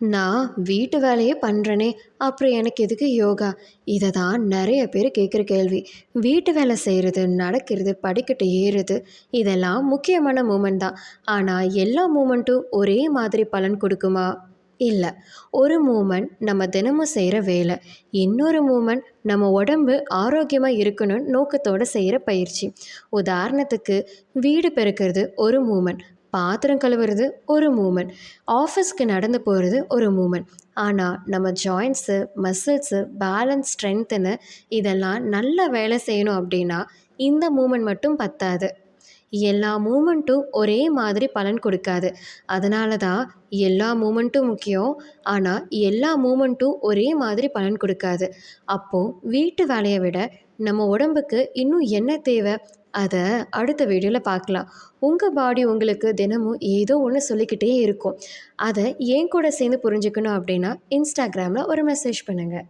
நான் வீட்டு வேலையே பண்ணுறேனே, அப்புறம் எனக்கு எதுக்கு யோகா? இதை தான் நிறைய பேர் கேட்குற கேள்வி. வீட்டு வேலை செய்கிறது, நடக்கிறது, படிக்கட்டு ஏறுறது, இதெல்லாம் முக்கியமான மூமெண்ட் தான். ஆனால் எல்லா மூமெண்ட்டும் ஒரே மாதிரி பலன் கொடுக்குமா? இல்லை. ஒரு மூமெண்ட் நம்ம தினமும் செய்கிற வேலை, இன்னொரு மூமெண்ட் நம்ம உடம்பு ஆரோக்கியமாக இருக்கணும்னு நோக்கத்தோடு செய்கிற பயிற்சி. உதாரணத்துக்கு, வீடு பெருக்கிறது ஒரு மூமெண்ட், பாத்திரம் கழுவுறது ஒரு மூமெண்ட், ஆஃபீஸ்க்கு நடந்து போகிறது ஒரு மூமெண்ட். ஆனால் நம்ம ஜாயின்ட்ஸு, மசில்ஸு, பேலன்ஸ், ஸ்ட்ரென்த்துன்னு இதெல்லாம் நல்லா வேலை செய்யணும் அப்படின்னா இந்த மூமெண்ட் மட்டும் பத்தாது. எல்லா மூமெண்ட்டும் ஒரே மாதிரி பலன் கொடுக்காது. அதனால தான் எல்லா மூமெண்ட்டும் முக்கியம். ஆனால் எல்லா மூமெண்ட்டும் ஒரே மாதிரி பலன் கொடுக்காது. அப்போது வீட்டு வேலையை விட நம்ம உடம்புக்கு இன்னும் என்ன தேவை? அதை அடுத்த வீடியோவில் பார்க்கலாம். உங்கள் பாடி உங்களுக்கு தினமும் ஏதோ ஒன்று சொல்லிக்கிட்டே இருக்கும். அதை என் கூட சேர்ந்து புரிஞ்சுக்கணும் அப்படின்னா இன்ஸ்டாகிராமில் ஒரு மெசேஜ் பண்ணுங்கள்.